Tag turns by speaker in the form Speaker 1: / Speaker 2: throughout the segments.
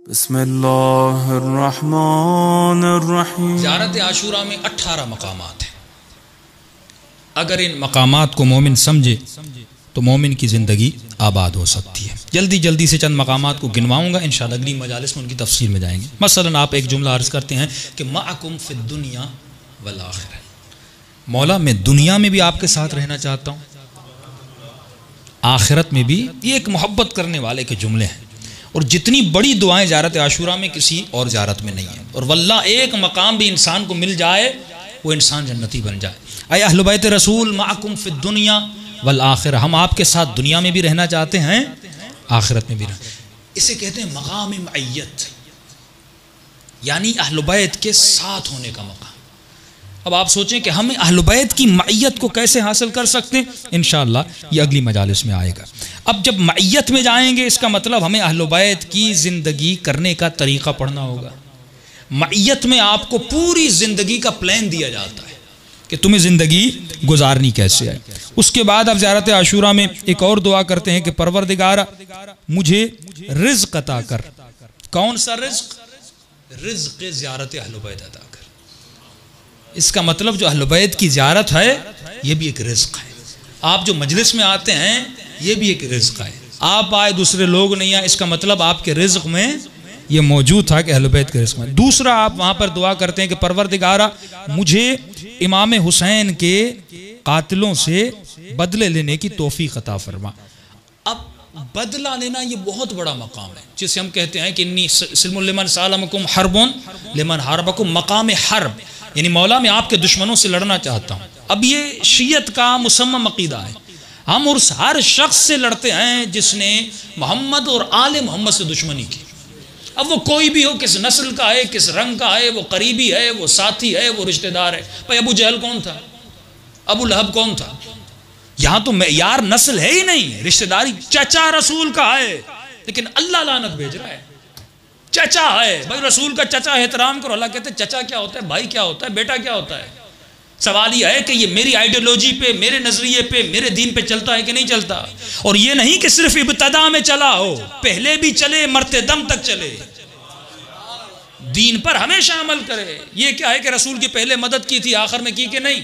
Speaker 1: बिस्मिल्लाहिर्रहमानिर्रहीम।
Speaker 2: ज़ियारत आशूरा में 18 मकामात हैं। अगर इन मकामात को मोमिन समझे तो मोमिन की ज़िंदगी आबाद हो सकती है। जल्दी जल्दी से चंद मकामात को गिनवाऊँगा, इंशाअल्लाह अगली मजालिस में उनकी तफसील में जाएंगे। मसलन आप एक जुमला अर्ज़ करते हैं कि माअकुम फ़िद्दुनिया वल आखिरा, मौला मैं दुनिया में भी आपके साथ रहना चाहता हूँ, आखिरत में भी। ये एक मोहब्बत करने वाले के जुमले हैं। और जितनी बड़ी दुआएं ज़ियारत आशूरा में किसी और ज़ियारत में नहीं है। और वल्लाह एक मकाम भी इंसान को मिल जाए वो इंसान जन्नती बन जाए। अय अहले बैत रसूल माअकुम फ़िद्दुनिया वल आखिरा, हम आपके साथ दुनिया में भी रहना चाहते हैं, आखिरत में भी रहना। इसे कहते हैं मकाम मअय्यत, यानी अहले बैत के साथ होने का मकाम। अब आप सोचें कि हम अहले बैत की मअय्यत को कैसे हासिल कर सकते हैं, इंशाअल्लाह ये अगली मजालिस में आएगा। अब जब मअय्यत में जाएंगे इसका मतलब हमें अहले बैत की ज़िंदगी करने का तरीक़ा पढ़ना होगा। मअय्यत में आपको पूरी ज़िंदगी का प्लान दिया जाता है कि तुम्हें ज़िंदगी गुजारनी कैसे है। उसके बाद आप ज़ियारत आशूरा में एक और दुआ करते हैं कि परवरदिगारा मुझे रिज़्क़ अता कर। कौन सा रिज़्क़? रिज़्क़ ज़ियारत अहले बैत अता कर। इसका मतलब जो अहले बैत की ज़ियारत है ये भी एक रिज़्क़ है। आप जो मजलिस में आते हैं ये भी एक रिज़्क़ है। आप आए दूसरे लोग नहीं आए, इसका मतलब आपके रिज़्क़ में ये मौजूद था कि अहले बैत के रिज़्क़ में। दूसरा आप वहाँ पर दुआ करते हैं कि परवरदिगारा मुझे इमाम हुसैन के कातिलों से बदले लेने की तौफीक अता फरमा। अब बदला लेना ये बहुत बड़ा मकाम है, जिसे हम कहते हैं कि इन्नी सिल्मुल लिमन सालमकुम हरबुन लिमन हरबकुम, मकाम हर्ब, यानी मौला मैं आपके दुश्मनों से लड़ना चाहता हूँ। अब ये शियत का मुसम्मम अकीदा है। हम उस हर शख्स से लड़ते हैं जिसने मोहम्मद और आले मोहम्मद से दुश्मनी की। अब वो कोई भी हो, किस नस्ल का है, किस रंग का है, वो करीबी है, वो साथी है, वो रिश्तेदार है। भाई अबू जहल कौन था? अबू लहब कौन था? यहाँ तो यार नस्ल है ही नहीं, रिश्तेदारी। चचा रसूल का है लेकिन अल्लाह लानत भेज रहा है। चचा है भाई, रसूल का चचा एहतराम करो। अल्लाह कहते हैं चचा क्या होता है, भाई क्या होता है, बेटा क्या होता है। सवाल यह है कि ये मेरी आइडियोलॉजी पे, मेरे नजरिए पे, मेरे दीन पे चलता है कि नहीं चलता। और ये नहीं कि सिर्फ इब्तदा में चला हो, पहले भी चले, मरते दम तक चले, दीन पर हमेशा अमल करे। ये क्या है कि रसूल की पहले मदद की थी, आखिर में की कि नहीं?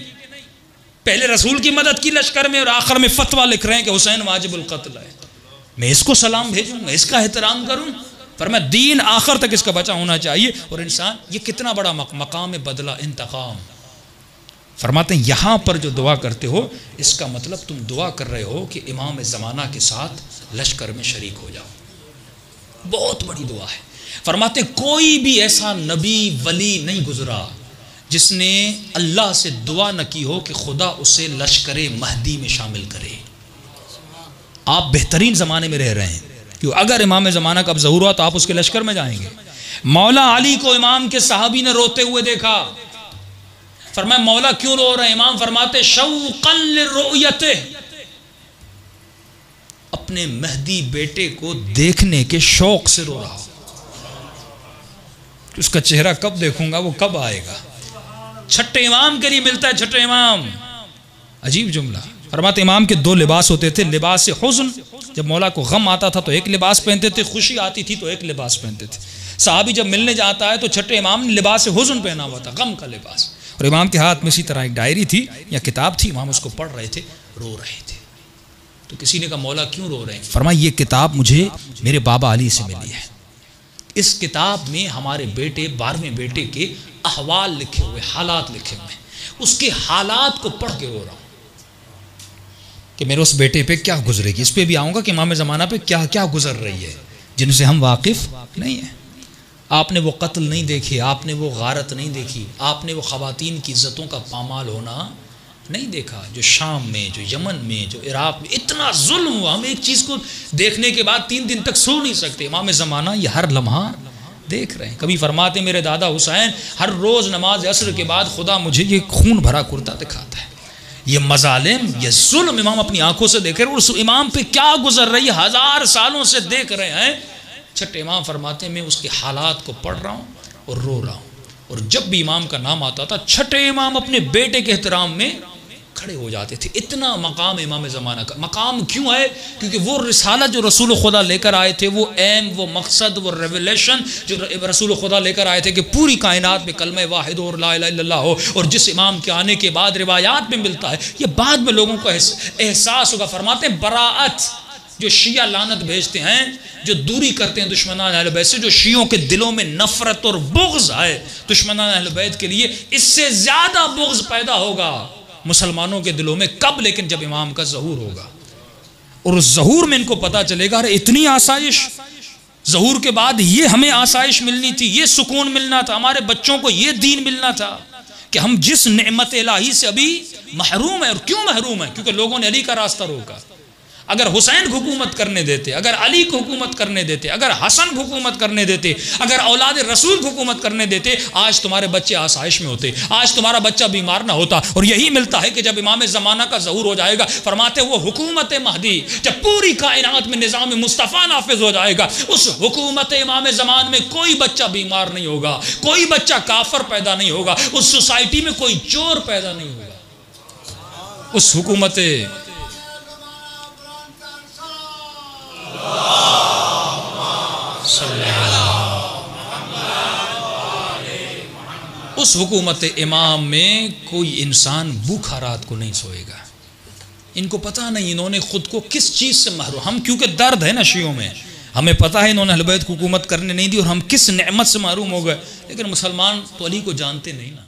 Speaker 2: पहले रसूल की मदद की लश्कर में और आखिर में फतवा लिख रहे हैं कि हुसैन वाजिबुल कत्ल है। मैं इसको सलाम भेजूं, मैं इसका एहतराम करूं, पर मैं दीन आखिर तक इसका बचा होना चाहिए। और इंसान, ये कितना बड़ा मकाम बदला, इंतकाम। फरमाते हैं यहाँ पर जो दुआ करते हो इसका मतलब तुम दुआ कर रहे हो कि इमाम ज़माना के साथ लश्कर में शरीक हो जाओ। बहुत बड़ी दुआ है। फरमाते हैं कोई भी ऐसा नबी वली नहीं गुजरा जिसने अल्लाह से दुआ न की हो कि खुदा उसे लश्कर महदी में शामिल करे। आप बेहतरीन ज़माने में रह रहे हैं, क्यों? अगर इमाम ज़माना का अब ज़हूर हुआ तो आप उसके लश्कर में जाएंगे। मौला अली को इमाम के सहाबी ने रोते हुए देखा। फरमाया मौला क्यों रो रहे हैं? इमाम फरमाते शौक़न लिरुयते, अपने महदी बेटे को देखने के शौक से रो रहा। उसका चेहरा कब देखूंगा, वो कब आएगा। छठे इमाम के लिए मिलता है छठे इमाम। अजीब जुमला। फरमाते इमाम के दो लिबास होते थे, लिबास हुज़्न, जब मौला को गम आता था तो एक लिबास पहनते थे, खुशी आती थी तो एक लिबास पहनते थे। साहबी जब मिलने जाता है तो छठे इमाम ने लिबास हुज़्न पहना हुआ था, गम का लिबास। और इमाम के हाथ में इसी तरह एक डायरी थी या किताब थी, इमाम उसको पढ़ रहे थे, रो रहे थे। तो किसी ने कहा मौला क्यों रो रहे हैं? फरमाया ये किताब मुझे मेरे बाबा अली से मिली है। इस किताब में हमारे बेटे 12वें बेटे के अहवाल लिखे हुए, हालात लिखे हुए, उसके हालात को पढ़ के रो रहा हूँ कि मेरे उस बेटे पे क्या गुजरेगी। इस पे भी आऊँगा कि इमाम ज़माना पे क्या क्या गुजर रही है जिनसे हम वाकिफ़ नहीं हैं। आपने वो कत्ल नहीं देखे, आपने वो गारत नहीं देखी, आपने वो ख़वातीन की इज़्ज़तों का पामाल होना नहीं देखा, जो शाम में, जो यमन में, जो इराक़ में इतना जुल्म हुआ। हम एक चीज़ को देखने के बाद 3 दिन तक सो नहीं सकते। इमाम ज़माना ये हर लम्हा देख रहे हैं। कभी फरमाते मेरे दादा हुसैन हर रोज़ नमाज असर के बाद खुदा मुझे ये खून भरा कुर्ता दिखाता है। ये मजालिम, ये जुल्म इमाम अपनी आंखों से देख रहे हैं। उस इमाम पे क्या गुजर रही है, 1000 सालों से देख रहे हैं। छठे इमाम फरमाते मैं उसके हालात को पढ़ रहा हूँ और रो रहा हूँ। और जब भी इमाम का नाम आता था छठे इमाम अपने बेटे के एहतराम में खड़े हो जाते थे। इतना मकाम इमाम ज़माना का। मकाम क्यों है? क्योंकि वो रिसालत जो रसूल खुदा लेकर आए थे, वो एम, वो मकसद, वो रेवलेशन जो रसूल खुदा लेकर आए थे कि पूरी कायनात में कलमे वाहिद और ला इलाहा इल्लल्लाह हो, और जिस इमाम के आने के बाद रिवायात में मिलता है, ये बाद में लोगों को एहसास होगा। फरमाते हैं बराअत, जो शिया लानत भेजते हैं, जो दूरी करते हैं दुश्मनान अहले बैत से, जो शियों के दिलों में नफरत और बुग़्ज़ है दुश्मनान अहले बैत के लिए, इससे ज़्यादा बुग़्ज़ पैदा होगा मुसलमानों के दिलों में। कब? लेकिन जब इमाम का ज़हूर होगा, और उस ज़हूर में इनको पता चलेगा अरे इतनी आसाइश, ज़हूर के बाद ये हमें आसाइश मिलनी थी, ये सुकून मिलना था, हमारे बच्चों को ये दीन मिलना था कि हम जिस नेमत इलाही से अभी महरूम है। और क्यों महरूम है? क्योंकि लोगों ने अली का रास्ता रोका। अगर हुसैन को हुकूमत करने देते, अगर अली को हुकूमत करने देते, अगर हसन को हुकूमत करने देते, अगर औलाद रसूल को हुकूमत करने देते, आज तुम्हारे बच्चे आसाइश में होते, आज तुम्हारा बच्चा बीमार ना होता। और यही मिलता है कि जब इमाम ज़माना का ज़हूर हो जाएगा, फरमाते वो हुकूमत महदी, जब पूरी कायनात में निज़ाम मुस्तफ़ा नाफिज हो जाएगा, उस हुकूमत इमाम ज़मान में कोई बच्चा बीमार नहीं होगा, कोई बच्चा काफर पैदा नहीं होगा, उस सोसाइटी में कोई चोर पैदा नहीं होगा। उस हुकूमत उस हुकूमत इमाम में कोई इंसान भूखा रात को नहीं सोएगा। इनको पता नहीं इन्होंने खुद को किस चीज़ से महरूम, हम क्योंकि दर्द है ना शियों में, हमें पता है इन्होंने अहले बैत को हुकूमत करने नहीं दी और हम किस नेमत से महरूम हो गए, लेकिन मुसलमान तो अली को जानते नहीं ना।